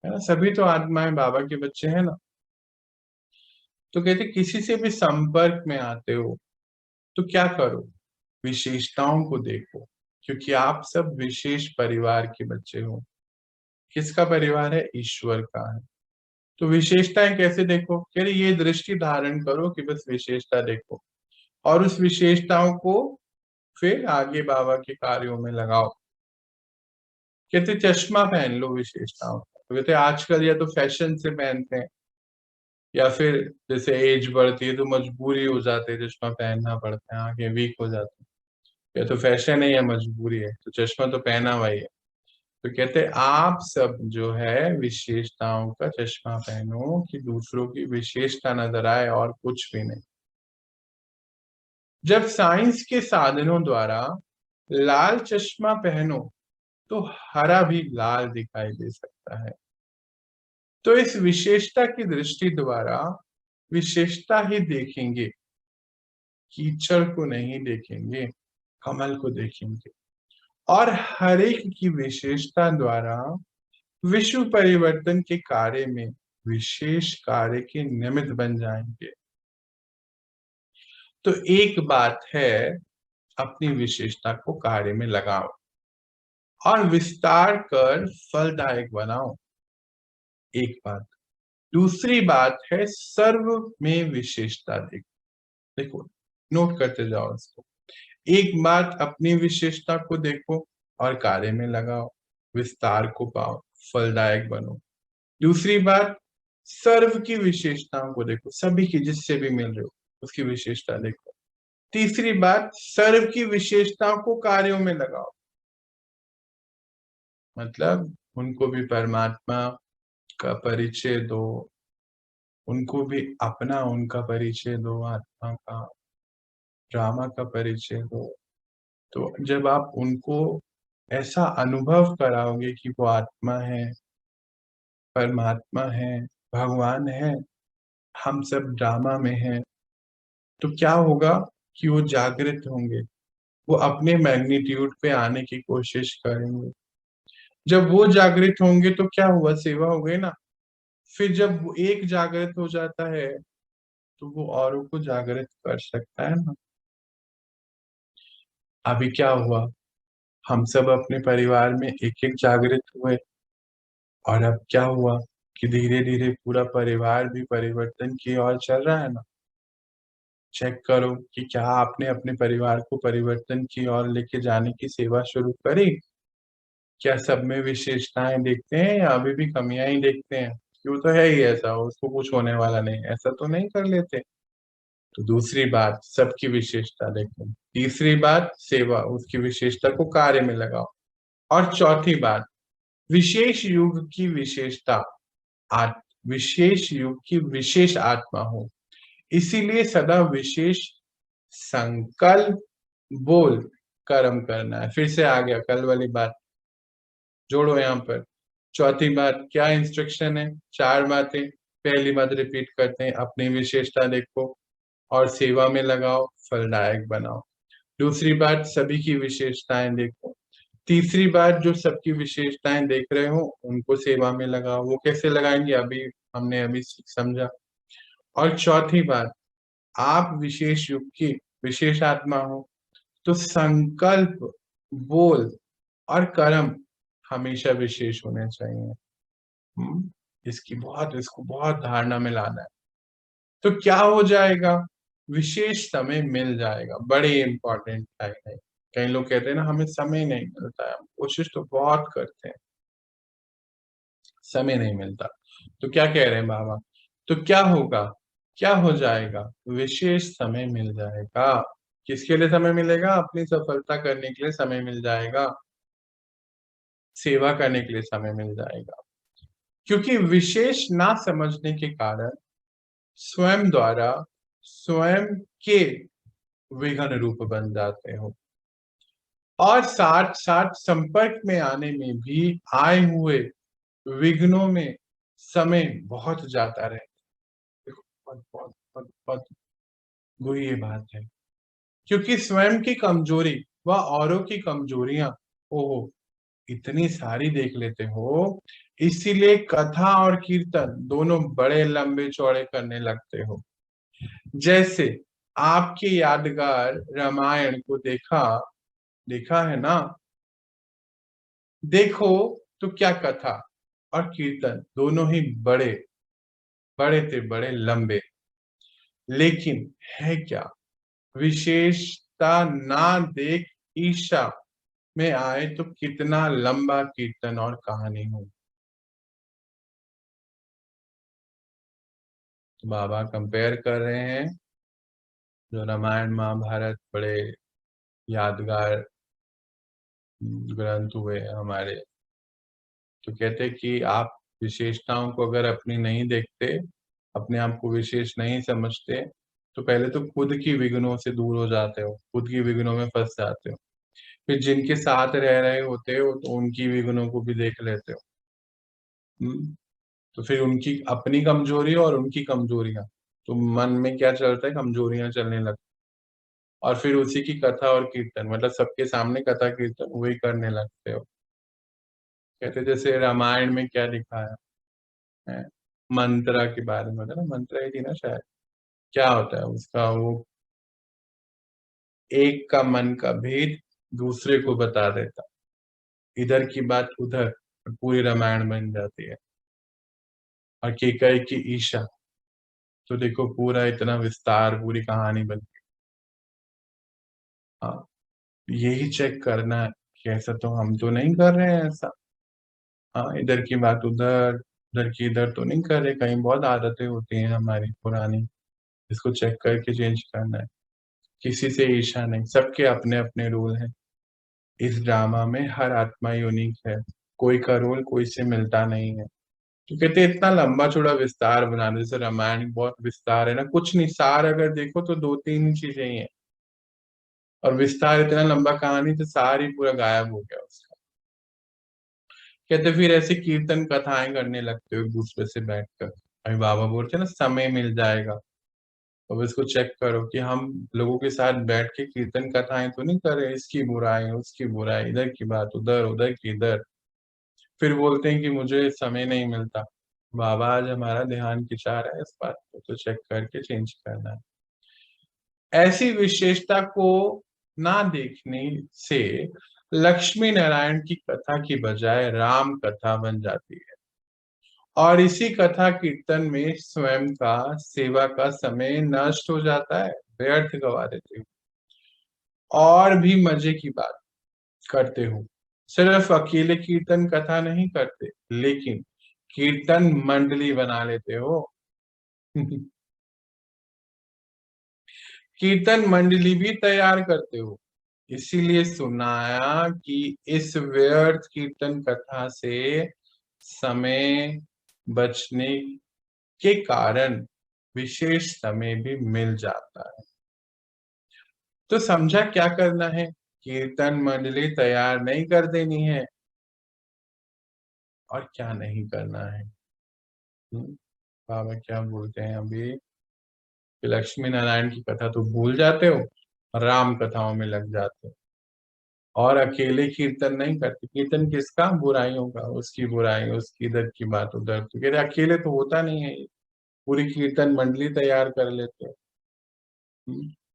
ना। सभी तो आत्माएं बाबा के बच्चे हैं ना। तो कहते किसी से भी संपर्क में आते हो तो क्या करो? विशेषताओं को देखो, क्योंकि आप सब विशेष परिवार के बच्चे हो। किसका परिवार है? ईश्वर का है। तो विशेषताएं कैसे देखो? कह रहे ये दृष्टि धारण करो कि बस विशेषता देखो, और उस विशेषताओं को फिर आगे बाबा के कार्यों में लगाओ। कहते चश्मा पहन लो विशेषताओं का। तो कहते आजकल या तो फैशन से पहनते हैं, या फिर जैसे एज बढ़ती है तो मजबूरी हो जाती है, चश्मा पहनना पड़ता है, आंखें वीक हो जाती है। या तो फैशन है या मजबूरी है, तो चश्मा तो पहना हुआ ही है। तो कहते आप सब जो है विशेषताओं का चश्मा पहनो कि दूसरों की विशेषता नजर आए, और कुछ भी नहीं। जब साइंस के साधनों द्वारा लाल चश्मा पहनो तो हरा भी लाल दिखाई दे सकता है। तो इस विशेषता की दृष्टि द्वारा विशेषता ही देखेंगे, कीचड़ को नहीं देखेंगे, कमल को देखेंगे। और हर एक की विशेषता द्वारा विश्व परिवर्तन के कार्य में विशेष कार्य के निमित्त बन जाएंगे। तो एक बात है, अपनी विशेषता को कार्य में लगाओ और विस्तार कर फलदायक बनाओ, एक बात। दूसरी बात है सर्व में विशेषता देखो। देखो, नोट करते जाओ इसको। एक बात, अपनी विशेषता को देखो और कार्य में लगाओ, विस्तार को पाओ, फलदायक बनो। दूसरी बात, सर्व की विशेषताओं को देखो, सभी की जिससे भी मिल रहे हो उसकी विशेषता देखो। तीसरी बात, सर्व की विशेषताओं को कार्यों में लगाओ, मतलब उनको भी परमात्मा का परिचय दो, उनको भी अपना उनका परिचय दो, आत्मा का, ड्रामा का परिचय दो। तो जब आप उनको ऐसा अनुभव कराओगे कि वो आत्मा है, परमात्मा है, भगवान है, हम सब ड्रामा में हैं, तो क्या होगा कि वो जागृत होंगे, वो अपने मैग्नीट्यूड पे आने की कोशिश करेंगे। जब वो जागृत होंगे तो क्या हुआ, सेवा हो गई ना। फिर जब वो एक जागृत हो जाता है तो वो औरों को जागृत कर सकता है ना। अभी क्या हुआ, हम सब अपने परिवार में एक एक जागृत हुए, और अब क्या हुआ कि धीरे धीरे पूरा परिवार भी परिवर्तन की ओर चल रहा है ना। चेक करो कि क्या आपने अपने परिवार को परिवर्तन की ओर लेके जाने की सेवा शुरू करी। क्या सब में विशेषताएं देखते हैं या अभी भी कमियां ही देखते हैं कि वो तो है ही ऐसा, उसको कुछ होने वाला नहीं, ऐसा तो नहीं कर लेते। तो दूसरी बात, सबकी विशेषता देखो। तीसरी बात, सेवा, उसकी विशेषता को कार्य में लगाओ। और चौथी बात, विशेष युग की विशेषता, विशेष युग की विशेष आत्मा हो, इसीलिए सदा विशेष संकल्प बोल कर्म करना है। फिर से आ गया कल वाली बात, जोड़ो यहाँ पर। चौथी बात क्या इंस्ट्रक्शन है, चार बातें। पहली बात रिपीट करते हैं, अपनी विशेषता देखो और सेवा में लगाओ, फलदायक बनाओ। दूसरी बात, सभी की विशेषताएं देखो। तीसरी बात, जो सबकी विशेषताएं देख रहे हो उनको सेवा में लगाओ। वो कैसे लगाएंगे, हमने अभी समझा। और चौथी बात, आप विशेष युग की विशेष आत्मा हो, तो संकल्प, बोल और कर्म हमेशा विशेष होने चाहिए। इसको बहुत धारणा में लाना है। तो क्या हो जाएगा, विशेष समय मिल जाएगा। बड़े इंपॉर्टेंट है। कई लोग कहते हैं ना हमें समय नहीं मिलता है, हम कोशिश तो बहुत करते हैं, समय नहीं मिलता। तो क्या कह रहे हैं बाबा, तो क्या होगा, क्या हो जाएगा, विशेष समय मिल जाएगा। किसके लिए समय मिलेगा, अपनी सफलता करने के लिए समय मिल जाएगा, सेवा करने के लिए समय मिल जाएगा। क्योंकि विशेष ना समझने के कारण स्वयं द्वारा स्वयं के विघ्न रूप बन जाते हो, और साथ साथ संपर्क में आने में भी आए हुए विघ्नों में समय बहुत जाता रहता है। बहुत बहुत बहुत बहुत बुरी ये बात है, क्योंकि स्वयं की कमजोरी व औरों की कमजोरियां, ओहो, इतनी सारी देख लेते हो, इसीलिए कथा और कीर्तन दोनों बड़े लंबे चौड़े करने लगते हो। जैसे आपके यादगार रामायण को देखा देखा है ना, देखो तो क्या कथा और कीर्तन दोनों ही बड़े बड़े थे, बड़े लंबे। लेकिन है क्या, विशेषता ना देख ईशा में आए तो कितना लंबा कीर्तन और कहानी हो। तो बाबा कंपेयर कर रहे हैं, जो रामायण महाभारत बड़े यादगार ग्रंथ हुए हमारे, तो कहते हैं कि आप विशेषताओं को अगर अपनी नहीं देखते, अपने आप को विशेष नहीं समझते, तो पहले तो खुद की विघ्नों से दूर हो जाते हो, खुद की विघ्नों में फंस जाते हो। फिर जिनके साथ रह रहे होते हो तो उनकी विघ्नों को भी देख लेते हो। हम्म, तो फिर उनकी अपनी कमजोरी और उनकी कमजोरियां, तो मन में क्या चलता है, कमजोरियां चलने लगती, और फिर उसी की कथा और कीर्तन, मतलब सबके सामने कथा कीर्तन वही करने लगते हो। कहते जैसे रामायण में क्या दिखाया है, मंत्रा के बारे में होता है ना, मंत्रा ही थी ना शायद। क्या होता है उसका, वो एक का मन का भेद दूसरे को बता देता, इधर की बात उधर, पूरी रामायण बन जाती है। और केकई की ईशा, तो देखो पूरा इतना विस्तार, पूरी कहानी बन गई। हाँ, यही चेक करना है कि ऐसा तो हम तो नहीं कर रहे हैं ऐसा। हाँ, इधर की बात उधर, उधर की इधर तो नहीं कर रहे, कहीं बहुत आदतें होती हैं हमारी पुरानी, इसको चेक करके चेंज करना है। किसी से ईर्ष्या नहीं, सबके अपने अपने रोल हैं। इस ड्रामा में हर आत्मा यूनिक है, कोई का रोल कोई से मिलता नहीं है। तो कहते हैं इतना लंबा चौड़ा विस्तार बनाने, जैसे रामायण बहुत विस्तार है ना, कुछ नहीं, सार अगर देखो तो दो तीन चीजें ही है, और विस्तार इतना लंबा कहानी तो सार ही पूरा गायब हो गया उसका। कहते फिर ऐसे कीर्तन कथाएं करने लगते हो एक दूसरे से बैठकर। अभी बाबा बोलते हैं ना समय मिल जाएगा, अब इसको चेक करो कि हम लोगों के साथ बैठ के कीर्तन कथाएं तो नहीं कर रहे, इसकी बुराई उसकी बुराई, इधर की बात उधर, उधर की इधर। फिर बोलते हैं कि मुझे समय नहीं मिलता। बाबा आज हमारा ध्यान खिंचा रहा है इस बात को, तो चेक करके चेंज करना है। ऐसी विशेषता को ना देखने से लक्ष्मी नारायण की कथा की बजाय राम कथा बन जाती है, और इसी कथा कीर्तन में स्वयं का सेवा का समय नष्ट हो जाता है, व्यर्थ गवा देते हो। और भी मजे की बात करते हो, सिर्फ अकेले कीर्तन कथा नहीं करते, लेकिन कीर्तन मंडली बना लेते हो। कीर्तन मंडली भी तैयार करते हो। इसीलिए सुनाया कि इस व्यर्थ कीर्तन कथा से समय बचने के कारण विशेष समय भी मिल जाता है। तो समझा क्या करना है? कीर्तन मंडली तैयार नहीं कर देनी है, और क्या नहीं करना है। बाबा क्या बोलते हैं अभी कि लक्ष्मी नारायण की कथा तो भूल जाते हो, राम कथाओं में लग जाते हो, और अकेले कीर्तन नहीं करते। कीर्तन किसका? बुराइयों का, उसकी बुराई उसकी, इधर की बात उधर। तो कह रहे अकेले तो होता नहीं है ये, पूरी कीर्तन मंडली तैयार कर लेते हो।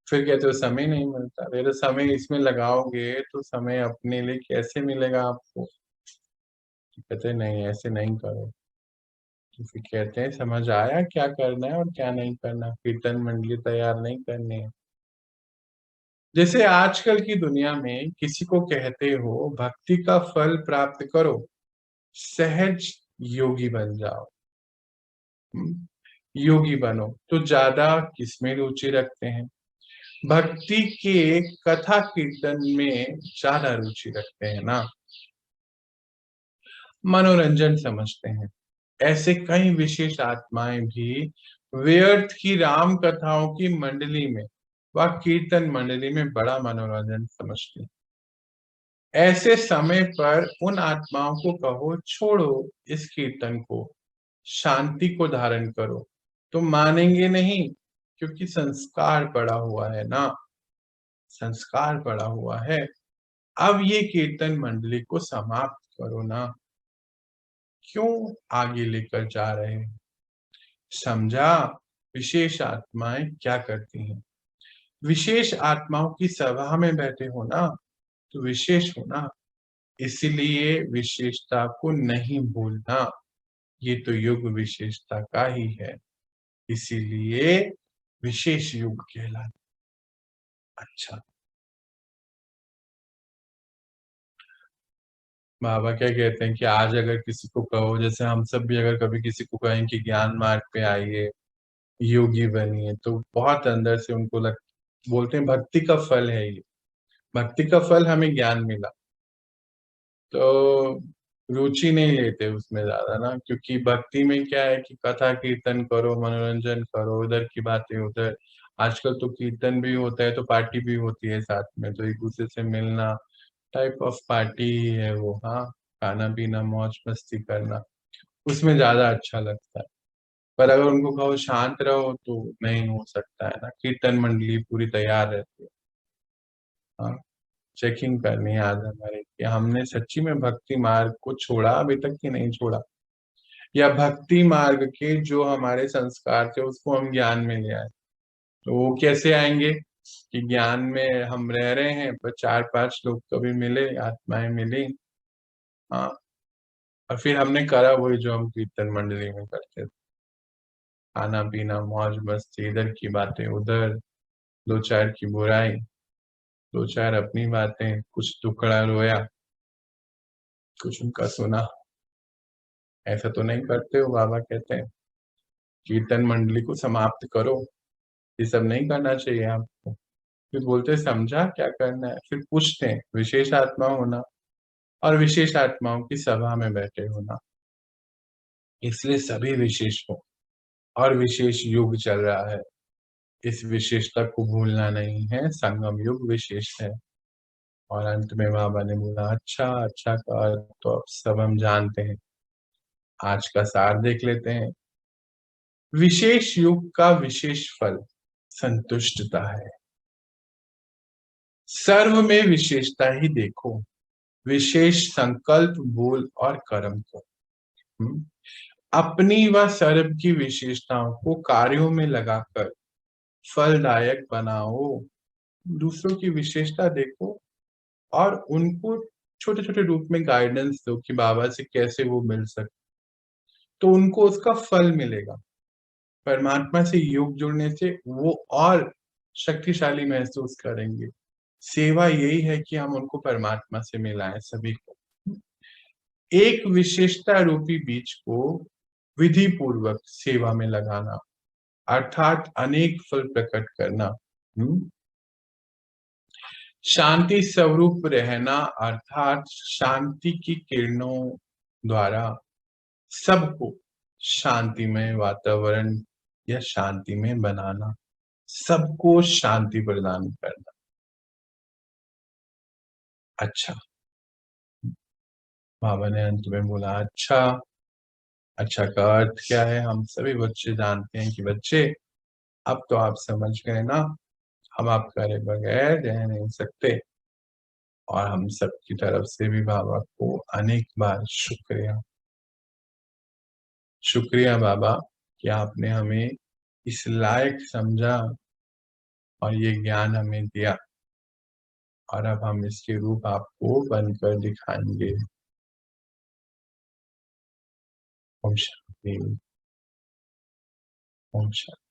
फिर कहते हो समय नहीं मिलता। अरे समय इसमें लगाओगे तो समय अपने लिए कैसे मिलेगा आपको? तो कहते नहीं, ऐसे नहीं करो। तो फिर कहते हैं समझ आया क्या करना है और क्या नहीं करना, कीर्तन मंडली तैयार नहीं करनी है। जैसे आजकल की दुनिया में किसी को कहते हो भक्ति का फल प्राप्त करो, सहज योगी बन जाओ, योगी बनो, तो ज्यादा किसमें रुचि रखते हैं? भक्ति के कथा कीर्तन में ज्यादा रुचि रखते हैं ना, मनोरंजन समझते हैं। ऐसे कई विशेष आत्माएं भी व्यर्थ की राम कथाओं की मंडली में व कीर्तन मंडली में बड़ा मनोरंजन समझती हैं। ऐसे समय पर उन आत्माओं को कहो छोड़ो इस कीर्तन को, शांति को धारण करो। तो मानेंगे नहीं, क्योंकि संस्कार पड़ा हुआ है ना, संस्कार पड़ा हुआ है। अब ये कीर्तन मंडली को समाप्त करो ना, क्यों आगे लेकर जा रहे हैं? समझा विशेष आत्माएं क्या करती हैं? विशेष आत्माओं की सभा में बैठे हो ना, तो विशेष हो ना, इसलिए विशेषता को नहीं भूलना। ये तो युग विशेषता का ही है, इसीलिए विशेष युग कहलाता। अच्छा, बाबा क्या कहते हैं कि आज अगर किसी को कहो, जैसे हम सब भी अगर कभी किसी को कहें कि ज्ञान मार्ग पे आइए, योगी बनिए, तो बहुत अंदर से उनको बोलते हैं भक्ति का फल है ये, भक्ति का फल हमें ज्ञान मिला, तो रुचि नहीं लेते उसमें ज्यादा ना, क्योंकि भक्ति में क्या है कि कथा कीर्तन करो, मनोरंजन करो, उधर की बातें उधर। आजकल तो कीर्तन भी होता है तो पार्टी भी होती है साथ में, तो एक दूसरे से मिलना, टाइप ऑफ पार्टी ही है वो। हाँ, खाना पीना मौज मस्ती करना, उसमें ज्यादा अच्छा लगता है। पर अगर उनको कहो शांत रहो तो नहीं हो सकता है ना, कीर्तन मंडली पूरी तैयार रहती है। हाँ, चेकिंग करनी है आज हमारे कि हमने सच्ची में भक्ति मार्ग को छोड़ा अभी तक कि नहीं छोड़ा, या भक्ति मार्ग के जो हमारे संस्कार थे उसको हम ज्ञान में ले आए। तो वो कैसे आएंगे कि ज्ञान में हम रह रहे हैं पर चार पांच लोग कभी मिले, आत्माएं मिली, हाँ, और फिर हमने करा वही जो हम कीर्तन मंडली में करते थे, खाना पीना मौज मस्ती, इधर की बातें उधर, दो चार की बुराई, दो चार अपनी बातें, कुछ टुकड़ा रोया, कुछ उनका सुना। ऐसा तो नहीं करते हो। बाबा कहते हैं कीर्तन मंडली को समाप्त करो, ये सब नहीं करना चाहिए आपको। फिर बोलते समझा क्या करना है, फिर पूछते हैं विशेष आत्मा होना और विशेष आत्माओं की सभा में बैठे होना, इसलिए सभी विशेष हो, और विशेष युग चल रहा है, इस विशेषता को भूलना नहीं है, संगम युग विशेष है। और अंत में बाबा ने बोला अच्छा अच्छा का तो अब सब हम जानते हैं। आज का सार देख लेते हैं। विशेष योग का विशेष फल संतुष्टता है। सर्व में विशेषता ही देखो, विशेष संकल्प बोल और कर्म को। हम्म? अपनी व सर्व की विशेषताओं को कार्यों में लगाकर फलदायक बनाओ। दूसरों की विशेषता देखो और उनको छोटे छोटे रूप में गाइडेंस दो कि बाबा से कैसे वो मिल सकते, तो उनको उसका फल मिलेगा। परमात्मा से योग जुड़ने से वो और शक्तिशाली महसूस करेंगे। सेवा यही है कि हम उनको परमात्मा से मिलाएं सभी को। एक विशेषता रूपी बीज को विधि पूर्वक सेवा में लगाना अर्थात अनेक फल प्रकट करना। शांति स्वरूप रहना अर्थात शांति की किरणों द्वारा सबको शांतिमय वातावरण या शांति में बनाना, सबको शांति प्रदान करना। अच्छा, बाबा ने अंत में बोला अच्छा। अच्छा का अर्थ क्या है हम सभी बच्चे जानते हैं कि बच्चे अब तो आप समझ गए ना, हम आप करे बगैर रह नहीं सकते। और हम सब की तरफ से भी बाबा को अनेक बार शुक्रिया। शुक्रिया बाबा कि आपने हमें इस लायक समझा और ये ज्ञान हमें दिया, और अब हम इसके रूप आपको बनकर दिखाएंगे। ओम शांति। ओम शांति।